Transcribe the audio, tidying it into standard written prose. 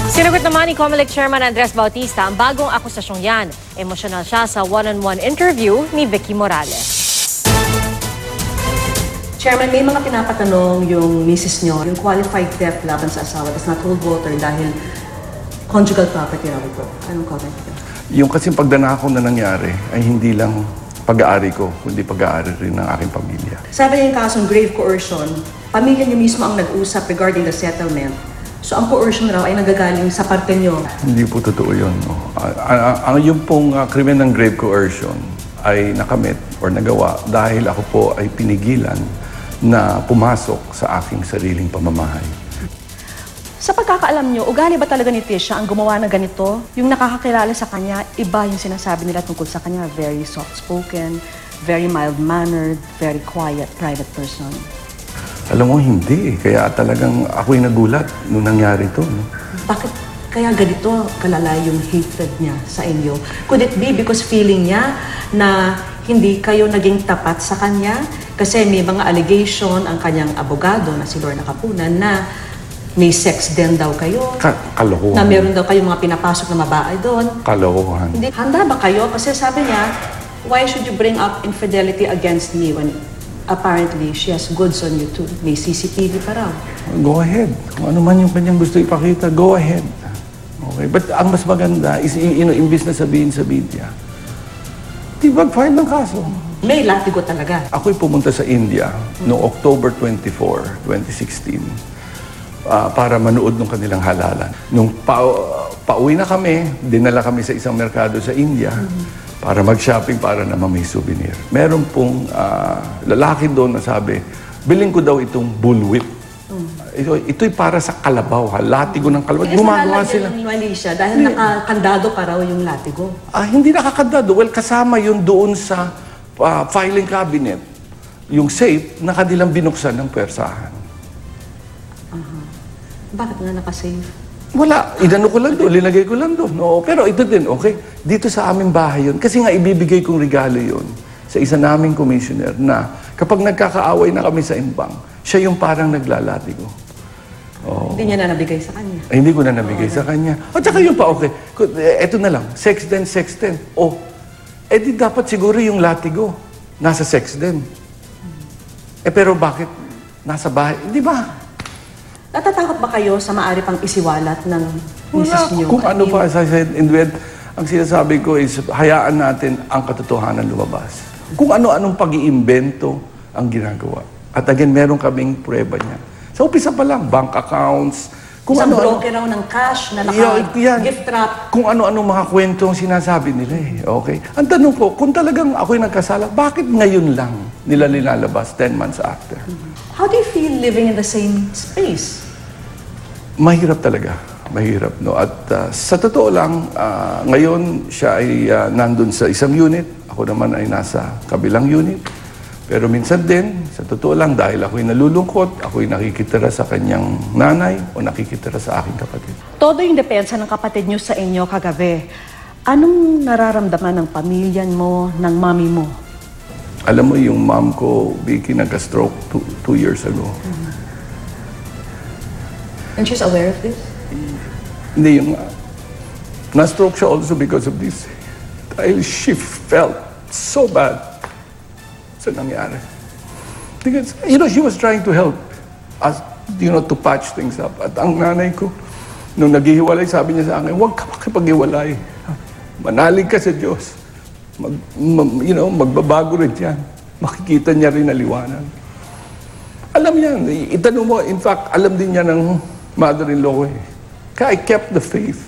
Sinagot naman ni COMELEC Chairman Andres Bautista ang bagong akusasyong yan. Emosyonal siya sa one-on-one interview ni Vicky Morales. Chairman, may mga pinapatanong yung misis nyo, yung qualified theft laban sa asawa does not hold water dahil conjugal property raw ito. Anong comment nyo? Yung kasing pagdanakaw na nangyari ay hindi lang pag-aari ko, kundi pag-aari rin ng aking pamilya. Sabi niya yung kasong grave coercion, pamilya niyo mismo ang nag-usap regarding the settlement. So ang coercion raw ay nagagaling sa parte nyo. Hindi po totoo yun. No? Yung pong krimen ng grave coercion ay nakamit or nagawa dahil ako po ay pinigilan na pumasok sa aking sariling pamamahay. Sa pagkakaalam nyo, ugali ba talaga ni Tisha ang gumawa ng ganito? Yung nakakakilala sa kanya, iba yung sinasabi nila tungkol sa kanya. Very soft-spoken, very mild-mannered, very quiet, private person. Alam mo, hindi. Kaya talagang ako'y nagulat nung nangyari ito. No? Bakit kaya ganito kalala yung hatred niya sa inyo? Could it be because feeling niya na hindi kayo naging tapat sa kanya? Kasi may mga allegation ang kanyang abogado na si Lorna Capunan na may sex din daw kayo. Kalokohan. Na meron daw kayong mga pinapasok na babae doon. Kalokohan. Hindi, handa ba kayo? Kasi sabi niya, why should you bring up infidelity against me when apparently she has goods on you too? May CCTV pa raw. Go ahead. Kung ano man yung kanyang gusto ipakita, go ahead. Okay? But ang mas maganda is, imbis na sabihin sa media, di mag-file ng kaso. May latigo talaga. Ako'y pumunta sa India noong October 24, 2016 para manood ng kanilang halalan. Nung pauwi na kami, dinala kami sa isang merkado sa India para mag-shopping para naman may souvenir. Meron pong lalaki doon na sabi, bilhin ko daw itong bullwhip. Ito'y para sa kalabaw, latigo ng kalabaw. Gumagawa sila. Mali siya dahil nakakandado pa raw yung latigo. Hindi nakakandado. Well, kasama yun doon sa filing cabinet. Yung safe na kanilang binuksan ng pwersahan. Bakit nga nakasave? Wala. Inano ko lang doon. Linagay ko lang doon. No, pero ito din, okay? Dito sa aming bahay yun. Kasi nga ibibigay kong regalo yun sa isa naming commissioner na kapag nagkakaaway na kami sa imbang, siya yung parang naglalatigo. Hindi niya na nabigay sa kanya. Hindi ko na nabigay sa kanya. At saka yun pa, okay. Eto na lang. Sex den. Oh, di dapat siguro yung latigo nasa sex den. Pero bakit nasa bahay? Di ba? Natatakot ba kayo sa maaari pang isiwalat ng misis niyo? Kung ano pa, as I said, ang sinasabi ko is hayaan natin ang katotohanan lumabas. Kung ano-anong pag-iimbento ang ginagawa. At again, meron kaming prueba niya. Sa umpisa pa lang, bank accounts, kung isang ano-ano. broker raw ng cash na naka-gift wrap. Kung ano-ano mga kwento ang sinasabi nila eh. Okay? Ang tanong ko, kung talagang ako'y nagkasala, bakit ngayon lang nila nilalabas 10 months after? How do you feel living in the same space? Mahirap talaga. Mahirap, no? At sa totoo lang, ngayon siya ay nandun sa isang unit. Ako naman ay nasa kabilang unit. Pero minsan din, sa totoo lang, dahil ako'y nalulungkot, ako'y nakikitira sa kanyang nanay o nakikitira sa aking kapatid. Todo yung depensa ng kapatid niyo sa inyo kagabi. Anong nararamdaman ng pamilya mo, ng mami mo? Alam mo, yung mom ko, Vicky, nagka-stroke 2 years ago. And she's aware of this? Hindi, yung na-stroke siya also because of this. Dahil she felt so bad sa nangyari. Because, she was trying to help us, to patch things up. At ang nanay ko, nung naghihiwalay, sabi niya sa akin, huwag ka makipaghiwalay. Manalig ka sa Diyos. Magbabago rin yan. Makikita niya rin na liwanag. Alam niya, itanong mo, in fact, alam din niya ng mother-in-law ko eh. Kaya I kept the faith.